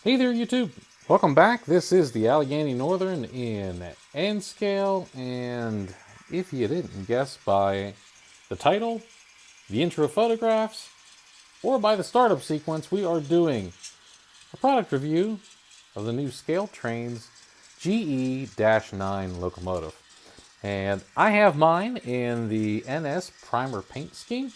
Hey there, YouTube. Welcome back. This is the Allegheny Northern in N scale, and if you didn't guess by the title, the intro photographs, or by the startup sequence, we are doing a product review of the new ScaleTrains GE Dash 9 locomotive. And I have mine in the NS primer paint scheme.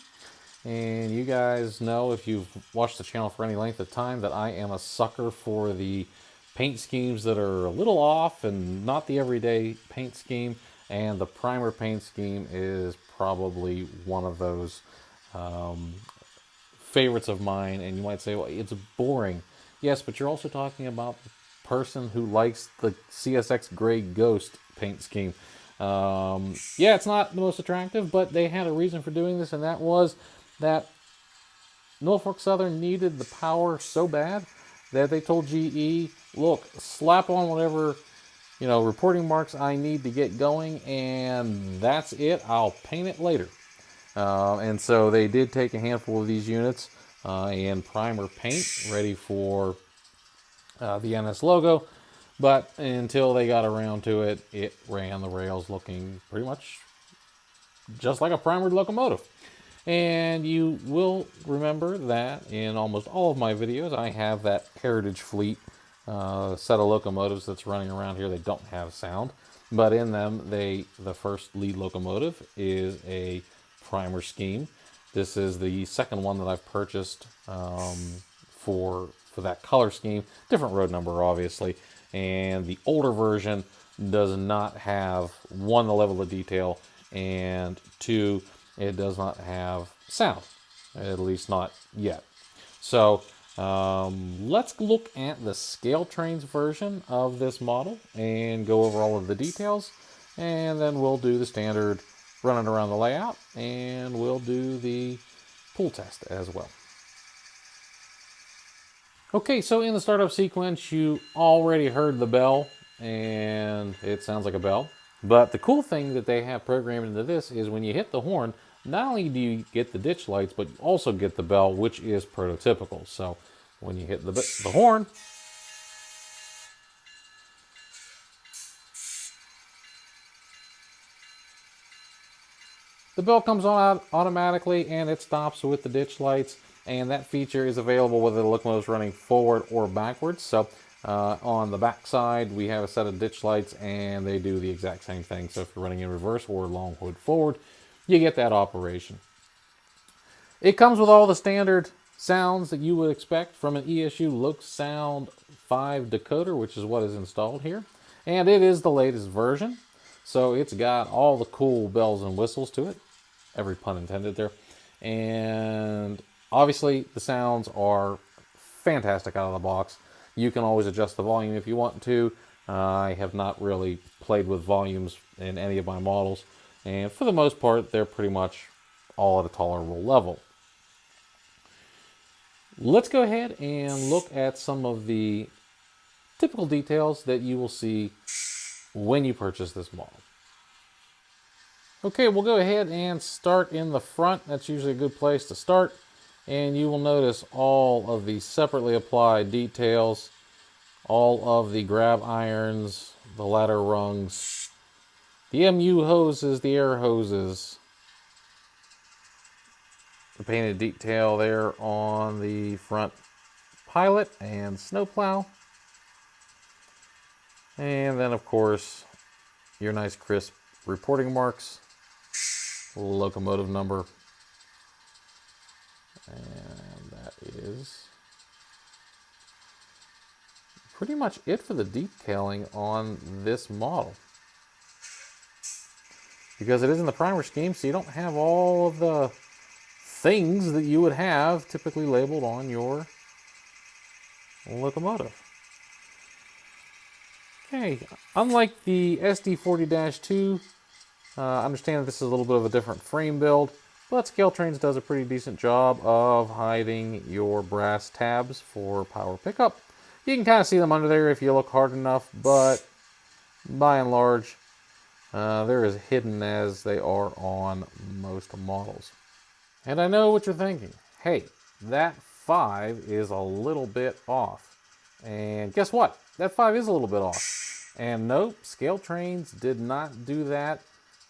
And you guys know, if you've watched the channel for any length of time, that I am a sucker for the paint schemes that are a little off and not the everyday paint scheme. And the primer paint scheme is probably one of those favorites of mine. And you might say, well, it's boring. Yes, but you're also talking about the person who likes the CSX Gray Ghost paint scheme. Yeah, it's not the most attractive, but they had a reason for doing this, and that was that Norfolk Southern needed the power so bad that they told GE, look, slap on whatever, reporting marks I need to get going, and that's it. I'll paint it later. And so they did take a handful of these units and primer paint ready for the NS logo. But until they got around to it, it ran the rails looking pretty much just like a primered locomotive. And you will remember that in almost all of my videos, I have that Heritage Fleet set of locomotives that's running around here. They don't have sound, but in them, the first lead locomotive is a primer scheme. This is the second one that I've purchased for that color scheme. Different road number, obviously. And the older version does not have, one, the level of detail, and two, it does not have sound, at least not yet. So let's look at the ScaleTrains version of this model and go over all of the details, and then we'll do the standard running around the layout, and we'll do the pull test as well. Okay, so in the startup sequence, you already heard the bell, and it sounds like a bell. But the cool thing that they have programmed into this is when you hit the horn, not only do you get the ditch lights, but you also get the bell, which is prototypical. So when you hit the horn, the bell comes on automatically, and it stops with the ditch lights. And that feature is available whether the locomotive is running forward or backwards. So on the back side, we have a set of ditch lights, and they do the exact same thing. So if you're running in reverse or long hood forward, you get that operation. It comes with all the standard sounds that you would expect from an ESU Loksound V5 decoder, which is what is installed here. And it is the latest version. So it's got all the cool bells and whistles to it. Every pun intended there. And obviously, the sounds are fantastic out of the box. You can always adjust the volume if you want to. I have not really played with volumes in any of my models. And for the most part, they're pretty much all at a tolerable level. Let's go ahead and look at some of the typical details that you will see when you purchase this model. Okay, we'll go ahead and start in the front. That's usually a good place to start. And you will notice all of the separately applied details, all of the grab irons, the ladder rungs, the MU hoses, the air hoses, the painted detail there on the front pilot and snowplow. And then, of course, your nice crisp reporting marks, locomotive number, and that is pretty much it for the detailing on this model. Because it is in the primer scheme, so you don't have all of the things that you would have typically labeled on your locomotive. Okay, unlike the SD40-2, I understand that this is a little bit of a different frame build, but ScaleTrains does a pretty decent job of hiding your brass tabs for power pickup. You can kind of see them under there if you look hard enough, but by and large, they're as hidden as they are on most models. And I know what you're thinking. Hey, that 5 is a little bit off. And guess what? That 5 is a little bit off. And nope, ScaleTrains did not do that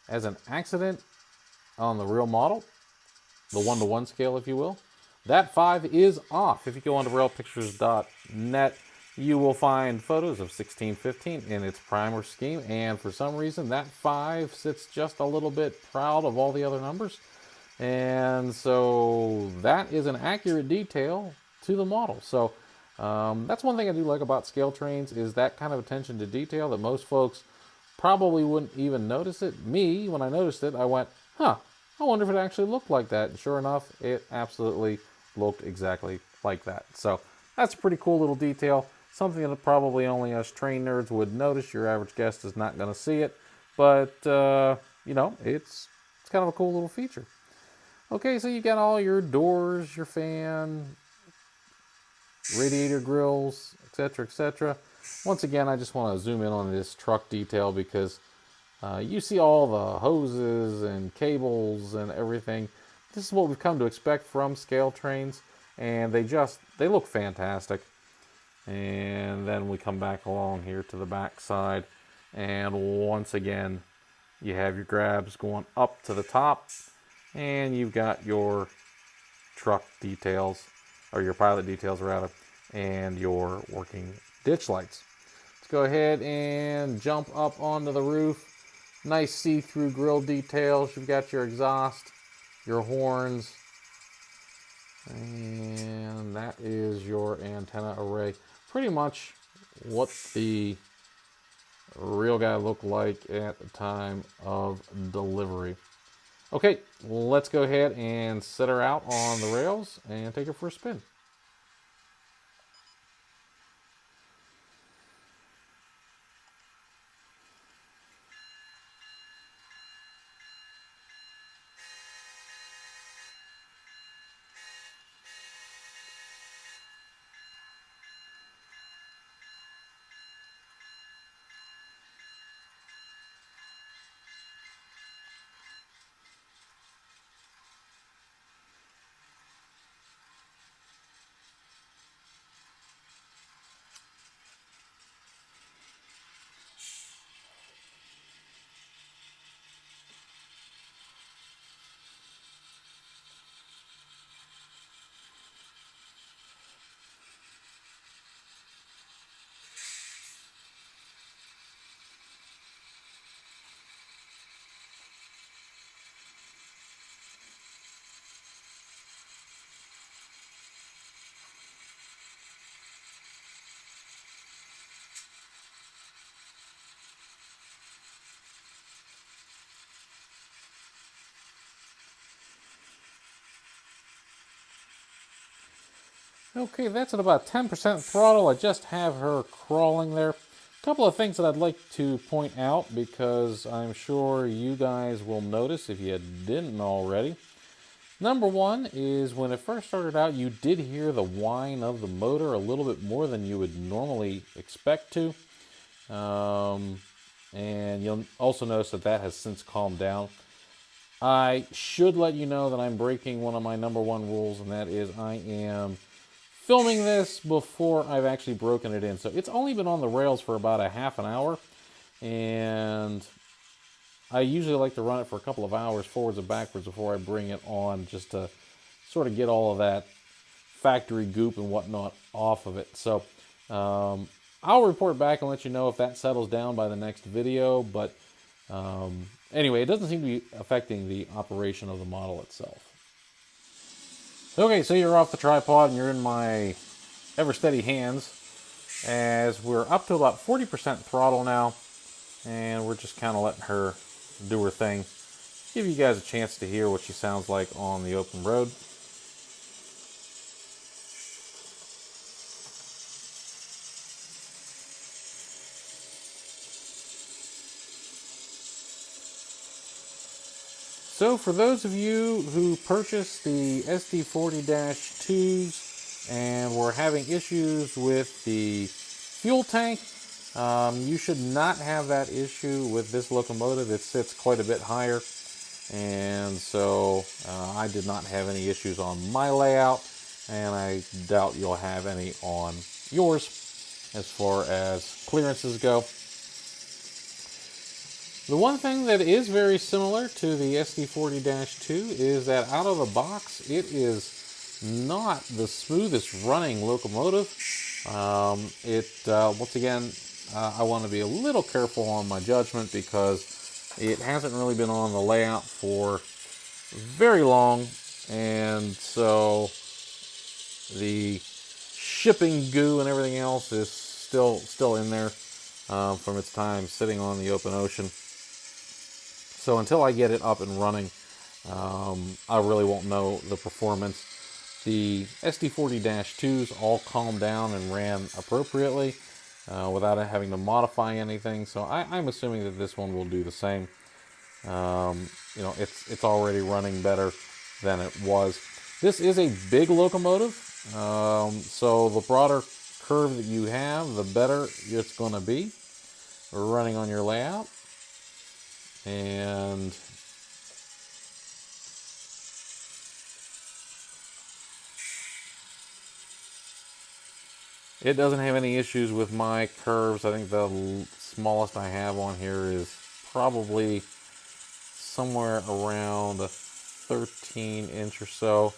as an accident on the real model, the 1-to-1 scale, if you will. That 5 is off. If you go onto railpictures.net, you will find photos of 1615 in its primer scheme, and for some reason that 5 sits just a little bit proud of all the other numbers. And so that is an accurate detail to the model. So that's one thing I do like about ScaleTrains, is that kind of attention to detail that most folks probably wouldn't even notice it. Me, when I noticed it, I went, huh, I wonder if it actually looked like that. And sure enough, it absolutely looked exactly like that. So that's a pretty cool little detail. Something that probably only us train nerds would notice. Your average guest is not going to see it. But, you know, it's kind of a cool little feature. Okay, so you got all your doors, your fan, radiator grills, etc., etc. Once again, I just want to zoom in on this truck detail because you see all the hoses and cables and everything. This is what we've come to expect from ScaleTrains, and they look fantastic. And then we come back along here to the back side, and once again, you have your grabs going up to the top, and you've got your truck details, or your pilot details rather, and your working ditch lights. Let's go ahead and jump up onto the roof. Nice see-through grill details. You've got your exhaust, your horns, and that is your antenna array. Pretty much what the real guy looked like at the time of delivery. Okay, let's go ahead and set her out on the rails and take her for a spin. Okay, that's at about 10% throttle. I just have her crawling there. A couple of things that I'd like to point out, because I'm sure you guys will notice if you didn't already. Number one is when it first started out, you did hear the whine of the motor a little bit more than you would normally expect to. And you'll also notice that that has since calmed down. I should let you know that I'm breaking one of my number one rules, and that is I am filming this before I've actually broken it in. So it's only been on the rails for about a half an hour, and I usually like to run it for a couple of hours forwards and backwards before I bring it on, just to sort of get all of that factory goop and whatnot off of it. So I'll report back and let you know if that settles down by the next video, but anyway, it doesn't seem to be affecting the operation of the model itself. Okay, so you're off the tripod and you're in my ever steady hands, as we're up to about 40% throttle now, and we're just kind of letting her do her thing. Give you guys a chance to hear what she sounds like on the open road. So for those of you who purchased the SD40-2s and were having issues with the fuel tank, you should not have that issue with this locomotive. It sits quite a bit higher, and so I did not have any issues on my layout, and I doubt you'll have any on yours. as far as clearances go. The one thing that is very similar to the SD40-2 is that out of the box, it is not the smoothest running locomotive. Once again, I want to be a little careful on my judgment because it hasn't really been on the layout for very long, and so the shipping goo and everything else is still in there from its time sitting on the open ocean. So until I get it up and running, I really won't know the performance. The SD40-2s all calmed down and ran appropriately without having to modify anything. So I'm assuming that this one will do the same. It's already running better than it was. This is a big locomotive, so the broader curve that you have, the better it's going to be running on your layout. And it doesn't have any issues with my curves. I think the smallest I have on here is probably somewhere around a 13-inch or so,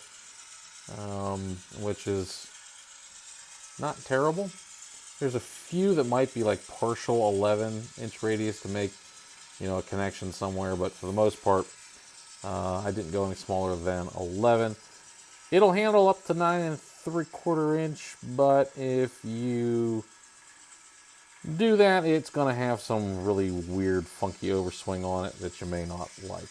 which is not terrible. There's a few that might be like partial 11-inch radius to make a connection somewhere, but for the most part, I didn't go any smaller than 11. It'll handle up to 9 3/4 inch, but if you do that, it's going to have some really weird, funky overswing on it that you may not like.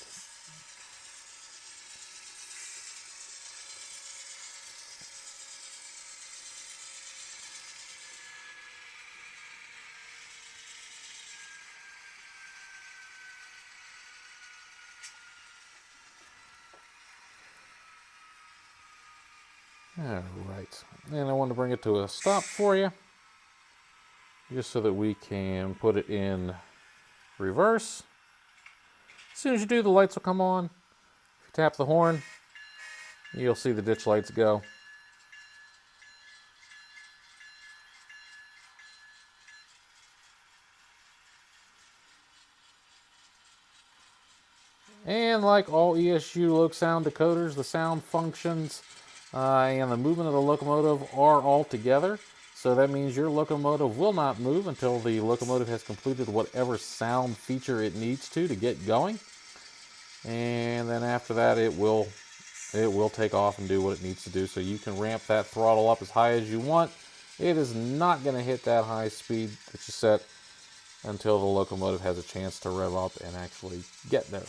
Alright, and I want to bring it to a stop for you, just so that we can put it in reverse. As soon as you do, the lights will come on. If you tap the horn, you'll see the ditch lights go. And like all ESU Loksound decoders, the sound functions and the movement of the locomotive are all together. So that means your locomotive will not move until the locomotive has completed whatever sound feature it needs to get going. And then after that, it will take off and do what it needs to do. So you can ramp that throttle up as high as you want. It is not going to hit that high speed that you set until the locomotive has a chance to rev up and actually get there.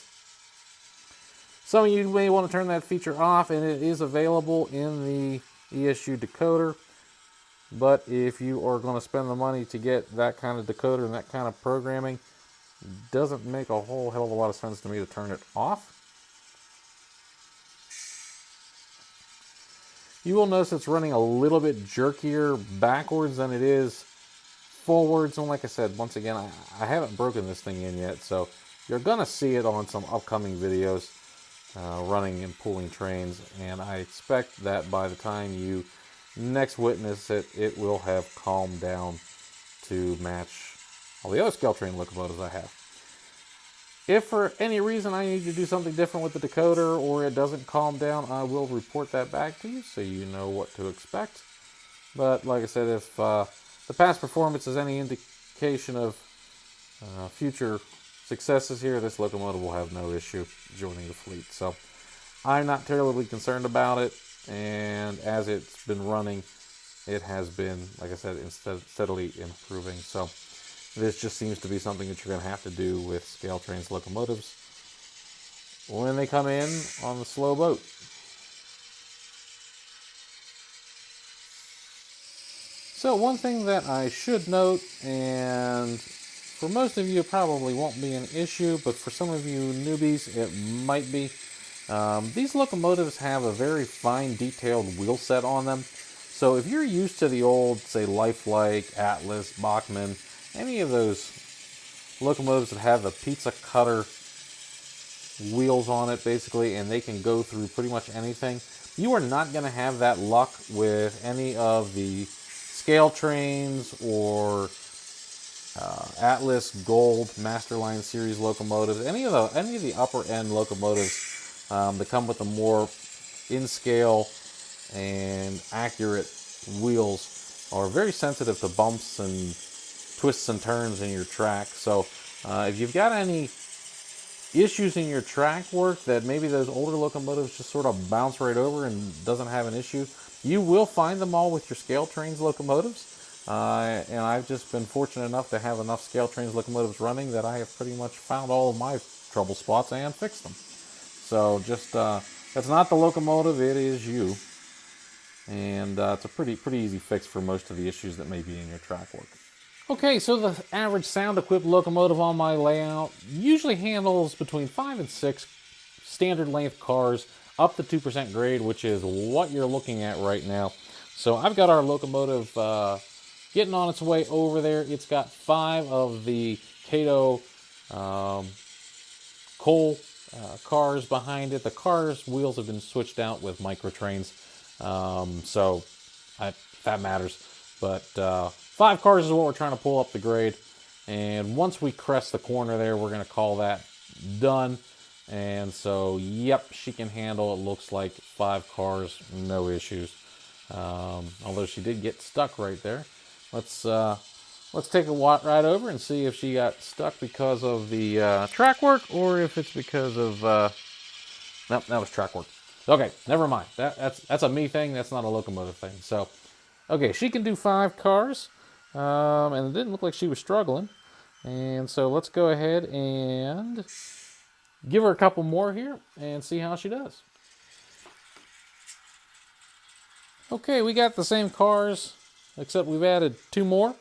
Some of you may want to turn that feature off, and it is available in the ESU decoder. But if you are going to spend the money to get that kind of decoder and that kind of programming, it doesn't make a whole hell of a lot of sense to me to turn it off. You will notice it's running a little bit jerkier backwards than it is forwards. And like I said, once again, I haven't broken this thing in yet, so you're going to see it on some upcoming videos. Running and pulling trains, and I expect that by the time you next witness it, it will have calmed down to match all the other ScaleTrain locomotives I have. If for any reason I need to do something different with the decoder or it doesn't calm down, I will report that back to you so you know what to expect. But like I said, if the past performance is any indication of future successes here, this locomotive will have no issue joining the fleet. So I'm not terribly concerned about it, and as it's been running, it has been, like I said, steadily improving. So this just seems to be something that you're going to have to do with ScaleTrain's locomotives when they come in on the slow boat. So one thing that I should note, and for most of you it probably won't be an issue, but for some of you newbies it might be. These locomotives have a very fine detailed wheel set on them. So if you're used to the old, say, Lifelike, Atlas, Bachmann, any of those locomotives that have the pizza cutter wheels on it basically, and they can go through pretty much anything, you are not going to have that luck with any of the ScaleTrains or Atlas Gold Masterline Series locomotives, any of the upper end locomotives that come with the more in scale and accurate wheels are very sensitive to bumps and twists and turns in your track. So if you've got any issues in your track work that maybe those older locomotives just sort of bounce right over and doesn't have an issue, you will find them all with your ScaleTrains locomotives. And I've just been fortunate enough to have enough ScaleTrains locomotives running that I have pretty much found all of my trouble spots and fixed them. So just that's not the locomotive, it is you. And it's a pretty easy fix for most of the issues that may be in your track work. Okay, so the average sound-equipped locomotive on my layout usually handles between 5 and 6 standard length cars up to 2% grade, which is what you're looking at right now. So I've got our locomotive getting on its way over there. It's got 5 of the Cato coal cars behind it. The cars' wheels have been switched out with microtrains, so that matters. But 5 cars is what we're trying to pull up the grade. And once we crest the corner there, we're going to call that done. And so, yep, she can handle, it looks like, 5 cars, no issues. Although she did get stuck right there. Let's take a ride over and see if she got stuck because of the track work or if it's because of... Nope, that was track work. Okay, never mind. That's a me thing. That's not a locomotive thing. So, okay, she can do 5 cars. And it didn't look like she was struggling. And so let's go ahead and give her a couple more here and see how she does. Okay, we got the same cars, except we've added 2 more.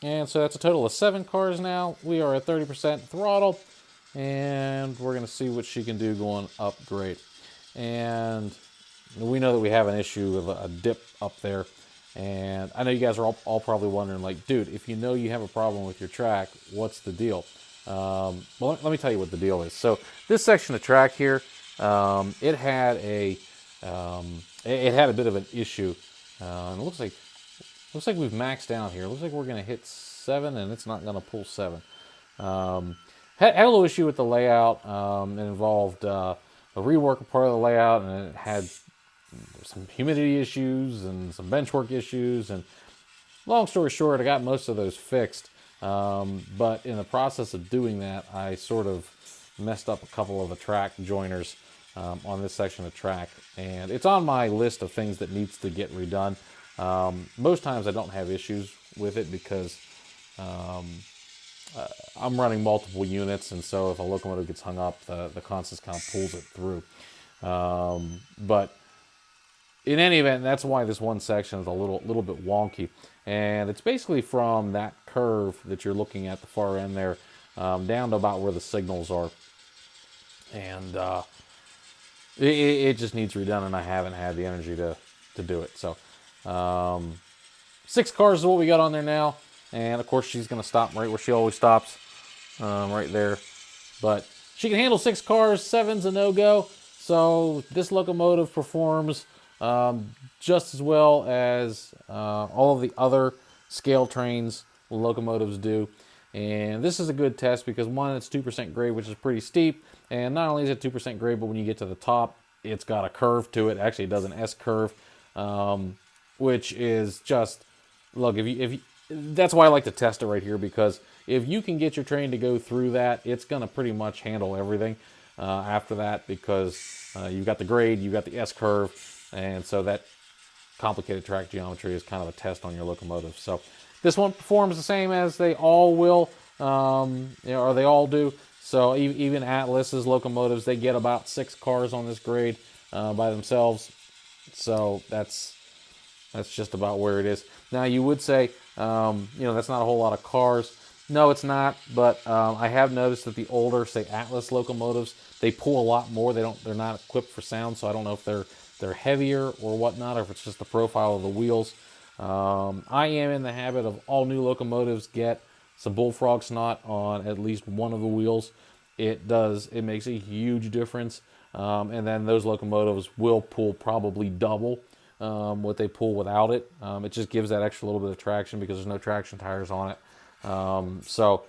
And so that's a total of 7 cars now. We are at 30% throttle. And we're going to see what she can do going up grade. And we know that we have an issue with a dip up there. And I know you guys are all probably wondering, like, dude, if you know you have a problem with your track, what's the deal? Well, let me tell you what the deal is. So this section of track here, it had a bit of an issue. And it looks like we've maxed out here. It looks like we're going to hit 7, and it's not going to pull 7. Had a little issue with the layout. It involved a rework of part of the layout, and it had some humidity issues and some bench work issues, and long story short, I got most of those fixed, but in the process of doing that, I sort of messed up a couple of the track joiners on this section of track, and it's on my list of things that needs to get redone. Most times I don't have issues with it because I'm running multiple units, and so if a locomotive gets hung up, the consist kind of pulls it through. But in any event, that's why this one section is a little bit wonky. And it's basically from that curve that you're looking at the far end there down to about where the signals are. And it just needs redone, and I haven't had the energy to do it. So 6 cars is what we got on there now. And, of course, she's going to stop right where she always stops, right there. But she can handle 6 cars. 7's a no-go. So this locomotive performs just as well as all of the other ScaleTrains locomotives do. And this is a good test because, one, it's 2% grade, which is pretty steep. And not only is it 2% grade, but when you get to the top, it's got a curve to it. Actually, it does an S-curve, which is just, look, if you that's why I like to test it right here, because if you can get your train to go through that, it's going to pretty much handle everything after that, because you've got the grade, you've got the S-curve, and so that complicated track geometry is kind of a test on your locomotive. So this one performs the same as they all will, or they all do. So even Atlas's locomotives, they get about 6 cars on this grade by themselves. So that's just about where it is. Now you would say, that's not a whole lot of cars. No, it's not. But I have noticed that the older, say, Atlas locomotives, they pull a lot more. They're not equipped for sound, so I don't know if they're heavier or whatnot, or if it's just the profile of the wheels. I am in the habit of all new locomotives get some bullfrog snot on at least one of the wheels. It makes a huge difference. And then those locomotives will pull probably double what they pull without it. It just gives that extra little bit of traction because there's no traction tires on it. So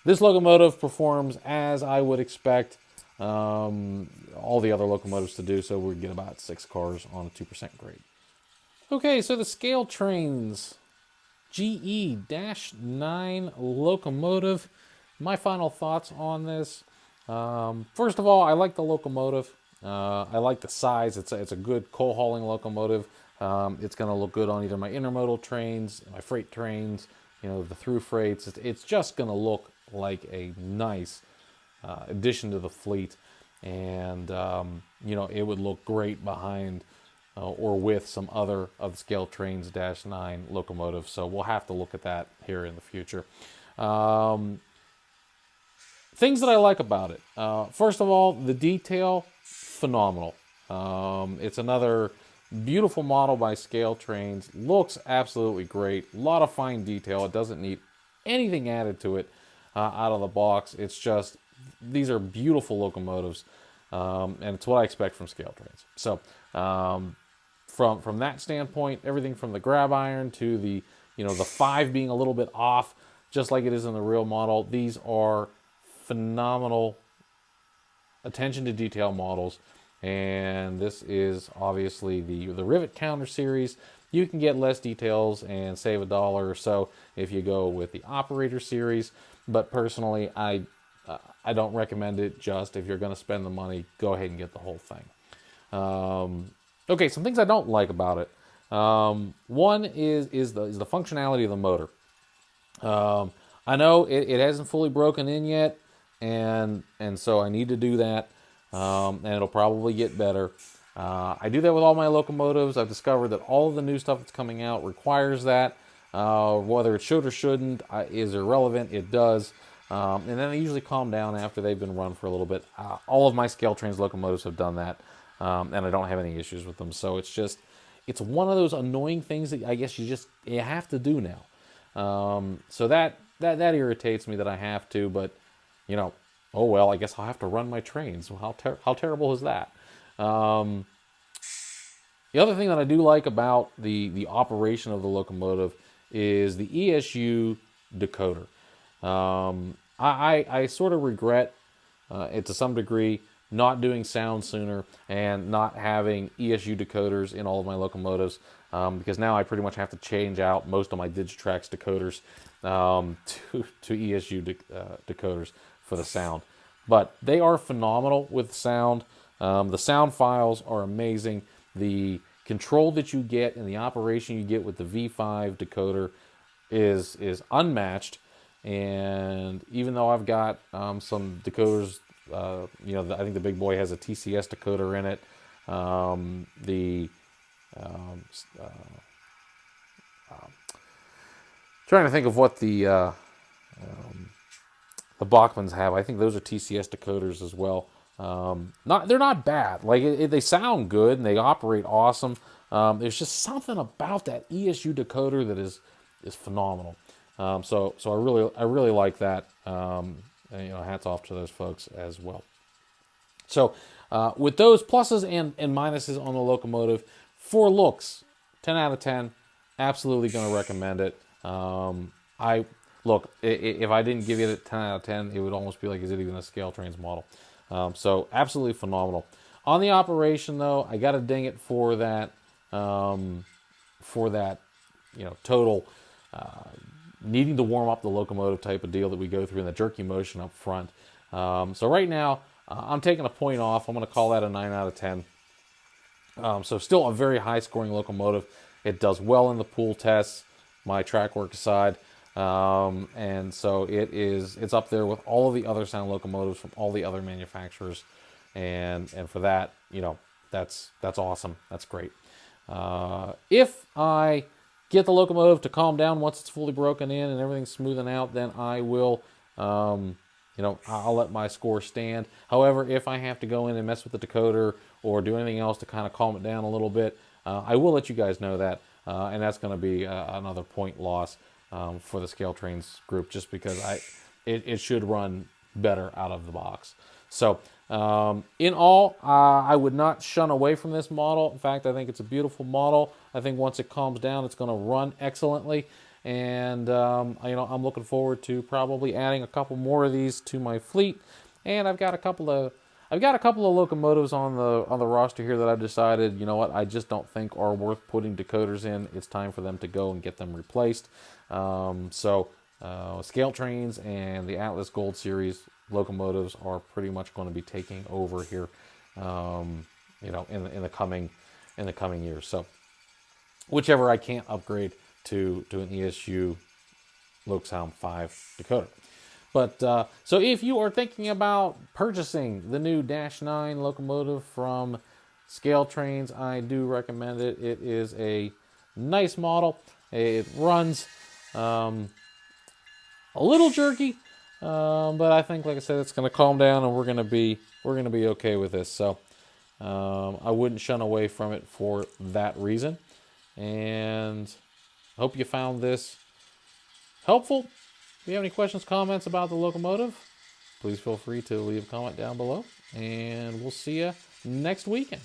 this locomotive performs as I would expect all the other locomotives to do, so we get about 6 cars on a 2% grade. Okay, so the ScaleTrains GE Dash 9 locomotive. My final thoughts on this. First of all, I like the locomotive. I like the size. It's a good coal hauling locomotive. It's going to look good on either my intermodal trains, my freight trains, the through freights. It's just going to look like a nice addition to the fleet, and it would look great behind or with some other of the ScaleTrains Dash 9 locomotives. So we'll have to look at that here in the future. Things that I like about it. First of all, the detail, phenomenal. It's another beautiful model by ScaleTrains. Looks absolutely great. A lot of fine detail. It doesn't need anything added to it out of the box. It's just, these are beautiful locomotives, and it's what I expect from ScaleTrains. So from that standpoint, everything from the grab iron to the the 5 being a little bit off, just like it is in the real model, these are phenomenal attention to detail models. And this is obviously the Rivet Counter series. You can get less details and save $1 or so if you go with the Operator series, but personally I don't recommend it. Just if you're going to spend the money, go ahead and get the whole thing. Okay, some things I don't like about it. One is the functionality of the motor. I know it hasn't fully broken in yet, and so I need to do that, and it'll probably get better. I do that with all my locomotives. I've discovered that all of the new stuff that's coming out requires that. Whether it should or shouldn't is irrelevant. It does. And then they usually calm down after they've been run for a little bit. All of my ScaleTrains locomotives have done that, and I don't have any issues with them. So it's one of those annoying things that I guess you have to do now. So that irritates me that I have to, but oh well, I guess I'll have to run my trains. Well, how terrible is that? The other thing that I do like about the operation of the locomotive is the ESU decoder. I sort of regret it to some degree not doing sound sooner and not having ESU decoders in all of my locomotives, because now I pretty much have to change out most of my Digitrax decoders to ESU decoders for the sound. But they are phenomenal with sound. The sound files are amazing. The control that you get and the operation you get with the V5 decoder is unmatched. And even though I've got some decoders, I think the big boy has a TCS decoder in it. Trying to think of what the Bachmans have. I think those are TCS decoders as well. They're not bad. Like they sound good and they operate awesome. There's just something about that ESU decoder that is phenomenal. So I really like that. And, hats off to those folks as well. So with those pluses and minuses on the locomotive, for looks, 10 out of 10. Absolutely going to recommend it. If I didn't give it a 10 out of 10, it would almost be like, is it even a ScaleTrains model? So absolutely phenomenal. On the operation, though, I got to ding it for that total needing to warm up the locomotive type of deal that we go through in the jerky motion up front. So right now, I'm taking a point off. I'm going to call that a 9 out of 10. So still a very high-scoring locomotive. It does well in the pool tests, my track work aside. And so it's up there with all of the other sound locomotives from all the other manufacturers. And for that, that's awesome. That's great. If I get the locomotive to calm down once it's fully broken in and everything's smoothing out, then I will, I'll let my score stand. However, if I have to go in and mess with the decoder or do anything else to kind of calm it down a little bit, I will let you guys know that. And that's going to be another point loss for the ScaleTrains group, just because it should run better out of the box. So in all, I would not shun away from this model. In fact, I think it's a beautiful model. I think once it calms down, it's going to run excellently. And I'm looking forward to probably adding a couple more of these to my fleet. And I've got a couple of locomotives on the roster here that I've decided, you know what, I just don't think are worth putting decoders in. It's time for them to go and get them replaced. ScaleTrains and the Atlas Gold Series locomotives are pretty much going to be taking over here, in the coming years. So whichever I can't upgrade to an ESU Loksound V5 decoder. But so if you are thinking about purchasing the new Dash 9 locomotive from ScaleTrains, I do recommend it. It is a nice model. It runs a little jerky, but I think, like I said, it's going to calm down, and we're going to be okay with this. So I wouldn't shun away from it for that reason. And I hope you found this helpful. If you have any questions, comments about the locomotive, please feel free to leave a comment down below, and we'll see you next weekend.